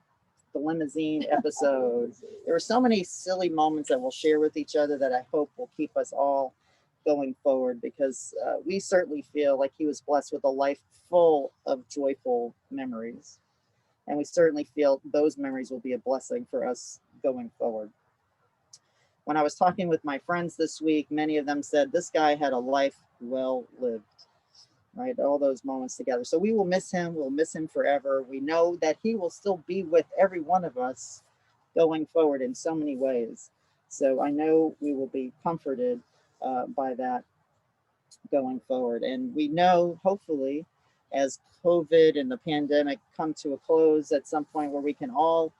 limousine episode. There were so many silly moments that we'll share with each other that I hope will keep us all going forward, because we certainly feel like he was blessed with a life full of joyful memories. And we certainly feel those memories will be a blessing for us going forward. When I was talking with my friends this week, many of them said this guy had a life well lived, right? All those moments together. So we will miss him. We'll miss him forever. We know that he will still be with every one of us going forward in so many ways. So I know we will be comforted by that going forward. And we know, hopefully, as COVID and the pandemic come to a close at some point where we can all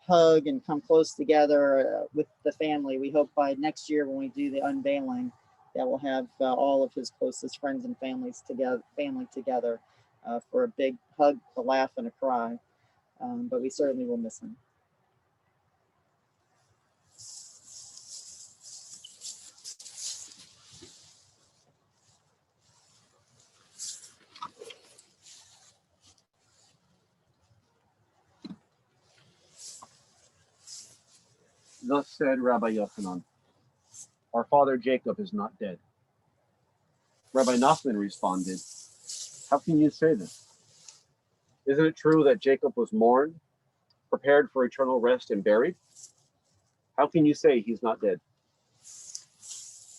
hug and come close together with the family. We hope by next year when we do the unveiling that we'll have all of his closest friends and family together for a big hug, a laugh, and a cry. But we certainly will miss him. Thus said Rabbi Yochanan, our father Jacob is not dead. Rabbi Nachman responded, how can you say this? Isn't it true that Jacob was mourned, prepared for eternal rest, and buried? How can you say he's not dead?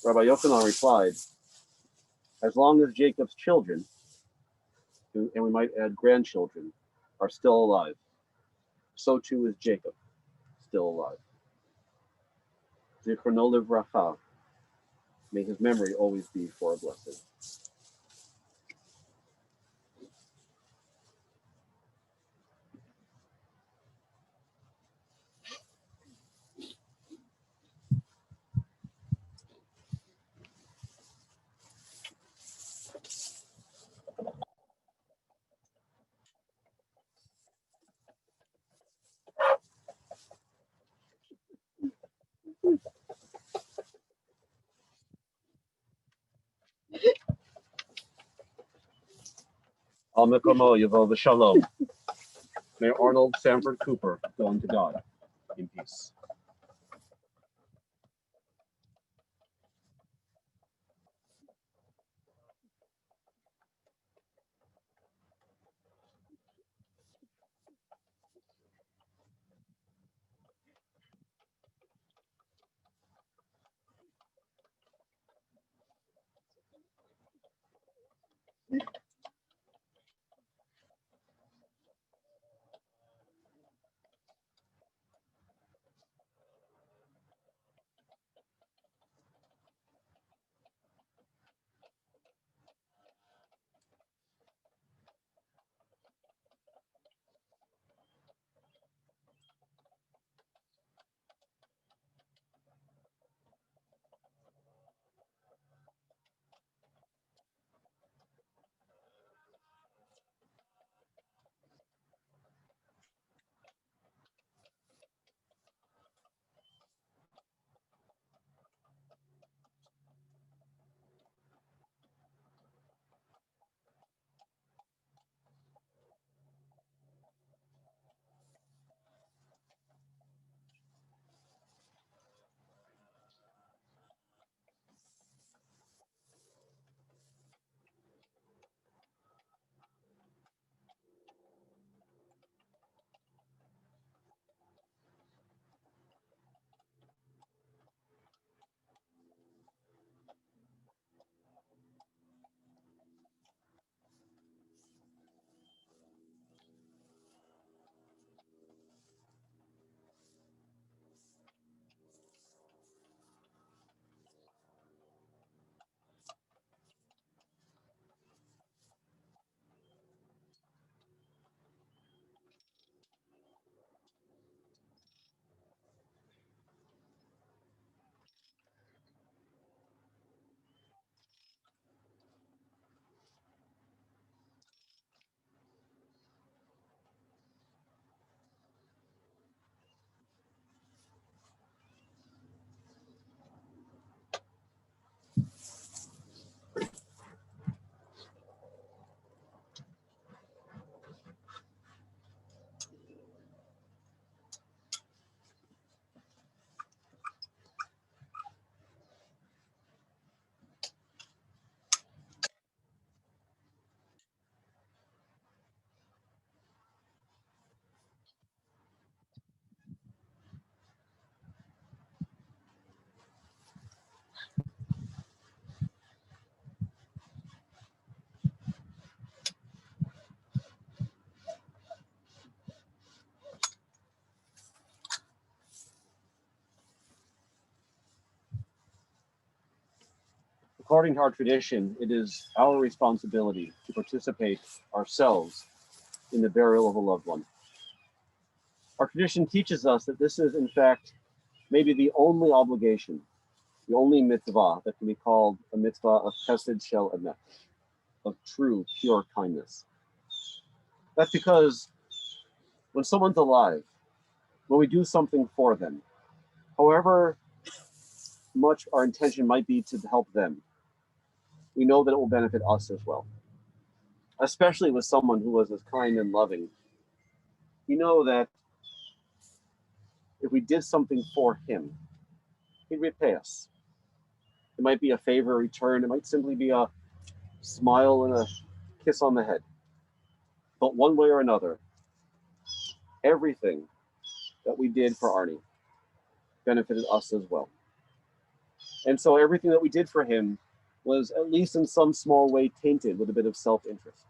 Rabbi Yochanan replied, as long as Jacob's children, and we might add grandchildren, are still alive, so too is Jacob still alive. Zichrono livracha, may his memory always be for a blessing. Al Mikomo Yavo V'Shalom. May Arnold Sanford Cooper go unto God in peace. According to our tradition, it is our responsibility to participate ourselves in the burial of a loved one. Our tradition teaches us that this is, in fact, maybe the only obligation, the only mitzvah that can be called a mitzvah of chesed shel emet, of true, pure kindness. That's because when someone's alive, when we do something for them, however much our intention might be to help them, we know that it will benefit us as well. Especially with someone who was as kind and loving. We know that if we did something for him, he'd repay us. It might be a favor return, it might simply be a smile and a kiss on the head. But one way or another, everything that we did for Arnie benefited us as well. And so everything that we did for him was at least in some small way tainted with a bit of self-interest.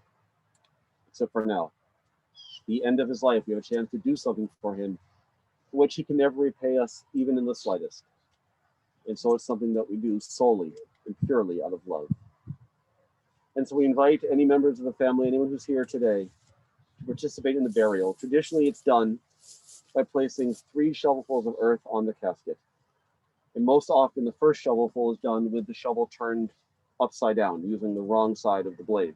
Except for now, the end of his life, we have a chance to do something for him for which he can never repay us even in the slightest. And so it's something that we do solely and purely out of love. And so we invite any members of the family, anyone who's here today, to participate in the burial. Traditionally, it's done by placing 3 shovelfuls of earth on the casket. And most often, the first shovelful is done with the shovel turned upside down, using the wrong side of the blade.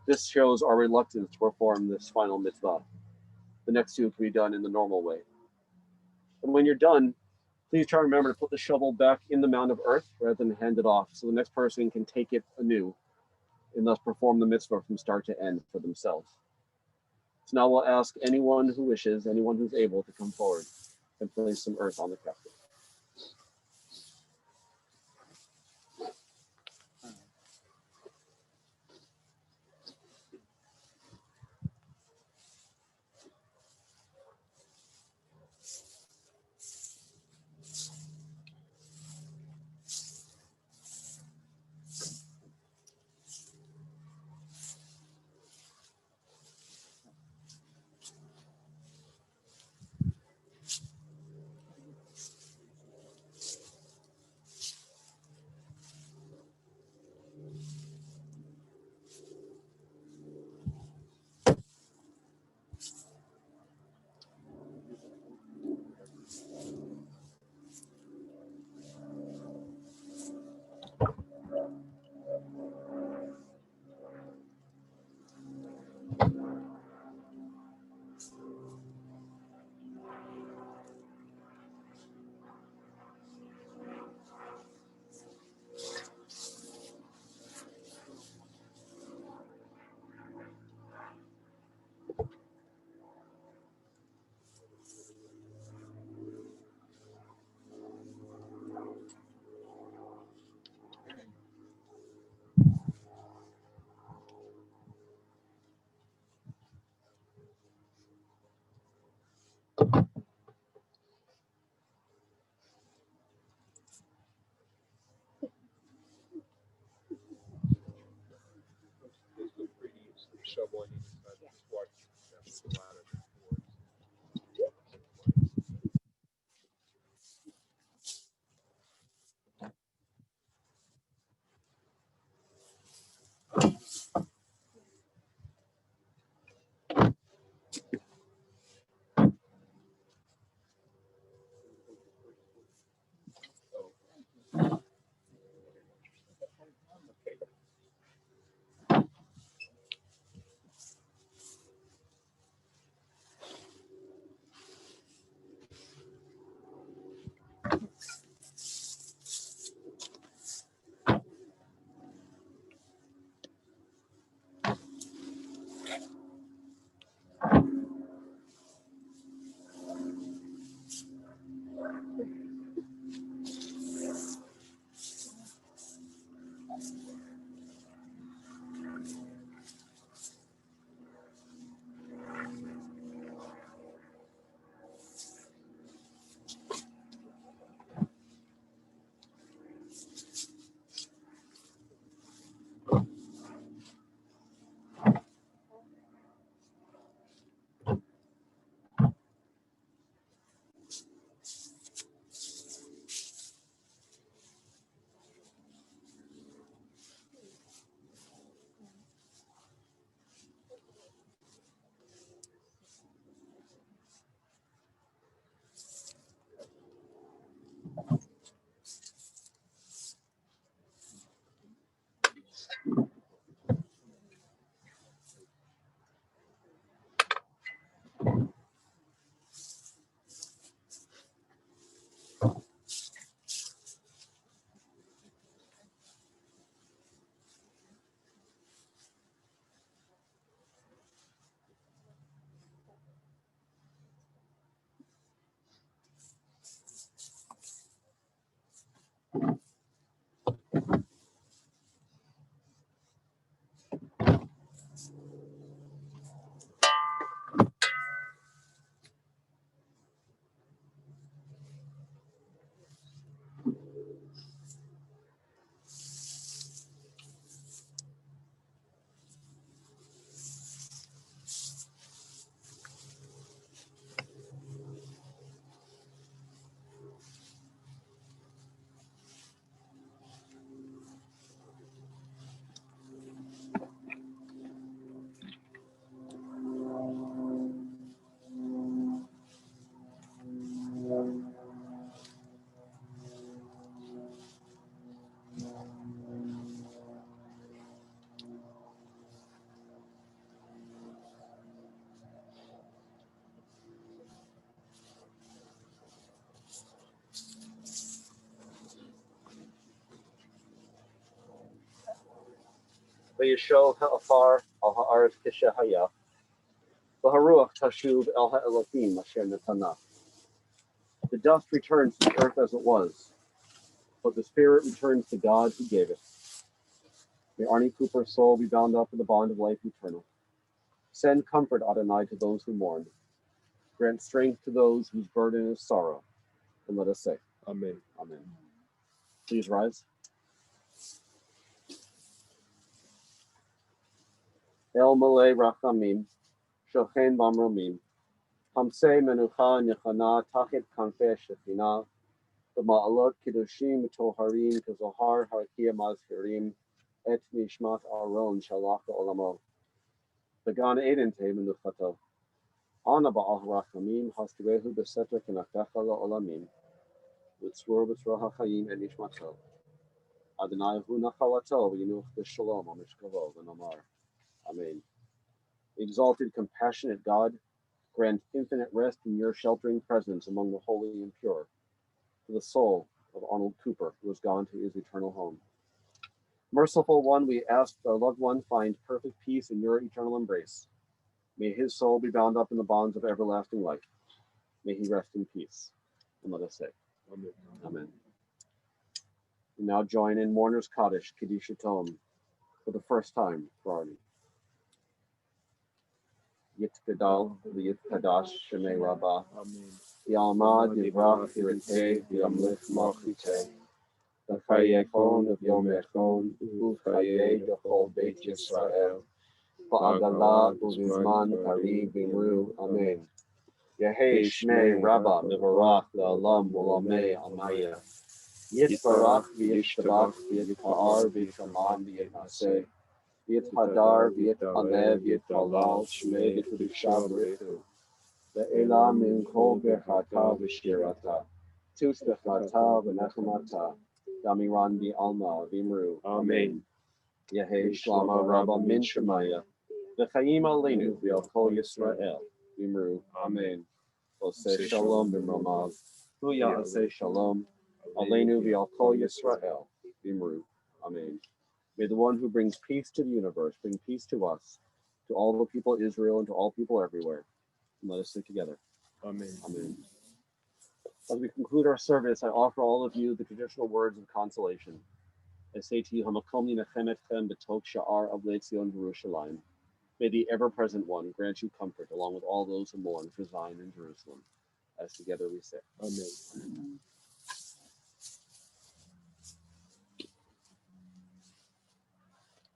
This shows our reluctance to perform this final mitzvah. The next 2 can be done in the normal way. And when you're done, please try to remember to put the shovel back in the mound of earth rather than hand it off, so the next person can take it anew and thus perform the mitzvah from start to end for themselves. So now we'll ask anyone who wishes, anyone who's able to come forward and place some earth on the casket. Basically, pretty use the shovel and just walk down the ladder towards. Vayisho ha'afar al ha'aretz kishahaya. V'haruach tashuv el ha'elohim asher netana. The dust returns to the earth as it was, but the spirit returns to God who gave it. May Arnie Cooper's soul be bound up in the bond of life eternal. Send comfort, Adonai, to those who mourn. Grant strength to those whose burden is sorrow. And let us say, Amen. Amen. Please rise. El Malay Rachamim, Shochen Bamromim, Hamse Menucha Nechana Tachit Kanfe Shechina, B'ma'alot Kiddushim Toharim Kazohar Harkia Mazkirim, Et Nishmat Aron Shalach Olamo, Began Eden Te Menuchato, Ana Ba'al Rachamim, Haskirehu Beseter Kenachtecha Olamim, Vitzur Vitzur HaChaim Et Nishmato, Adonai Hu Nachalato, V'yinuch B'Shalom, Amishkavo, V'nomar. Amen. Exalted, compassionate God, grant infinite rest in your sheltering presence among the holy and pure, to the soul of Arnold Cooper, who has gone to his eternal home. Merciful One, we ask our loved one find perfect peace in your eternal embrace. May his soul be bound up in the bonds of everlasting life. May he rest in peace. And let us say, Amen. Amen. We now join in Mourner's Kaddish, Kiddush Tom, for the first time for Arnie. Yitkadal, Yitkadash, Shemei Rabbah, Amen. Yalma, Divrach, Yiriteh, Yamlith, Malchite, V'chayekon of Yom Echon, U'chaye, Yachol Beit Yisrael, V'agalah, U'vizman, Kari, Bimru, Amen. Yehei Shmei Rabbah, Mivarach, Le'alam, U'lamei, Amaya. Yitbarach, V'yishtabach, V'yitpa'ar, V'yitchaman, V'yitnaseh, V'yithadar, V'yithalev, V'yithalal, Shmei V'kedusha B'rechu. Ve'ela min kol berchata v'shirata. Tush b'chata v'nechamata. Damiran bi'alma v'imru. Amen. Yehei shlama rabba min shemaya. V'chaim aleinu v'al kol Yisrael. V'imru. Amen. Oseh shalom b'mromav. Hu ya'aseh shalom. Aleinu v'al kol Yisrael. V'imru. Amen. May the one who brings peace to the universe bring peace to us, to all the people of Israel, and to all people everywhere. And let us sit together. Amen. Amen. As we conclude our service, I offer all of you the traditional words of consolation. I say to you, Hamakom Yinachem Etchem B'tok Sha'ar Avlei Tzion Yerushalayim. May the ever-present one grant you comfort, along with all those who mourn for Zion and Jerusalem. As together we say, Amen.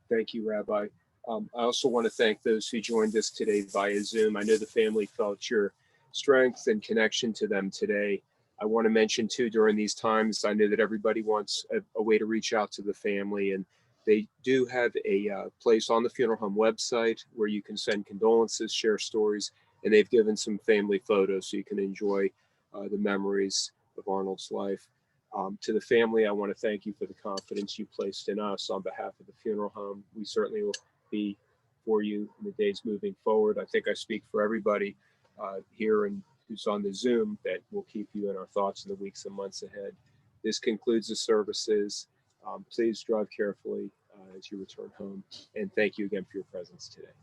Thank you, Rabbi. I also want to thank those who joined us today via Zoom. I know the family felt your strength and connection to them today. I want to mention too, during these times, I know that everybody wants a way to reach out to the family, and they do have a place on the funeral home website where you can send condolences, share stories, and they've given some family photos so you can enjoy the memories of Arnold's life. To the family, I want to thank you for the confidence you placed in us on behalf of the funeral home. We certainly will be for you in the days moving forward. I think I speak for everybody here and who's on the Zoom that will keep you in our thoughts in the weeks and months ahead. This concludes the services. Please drive carefully as you return home. And thank you again for your presence today.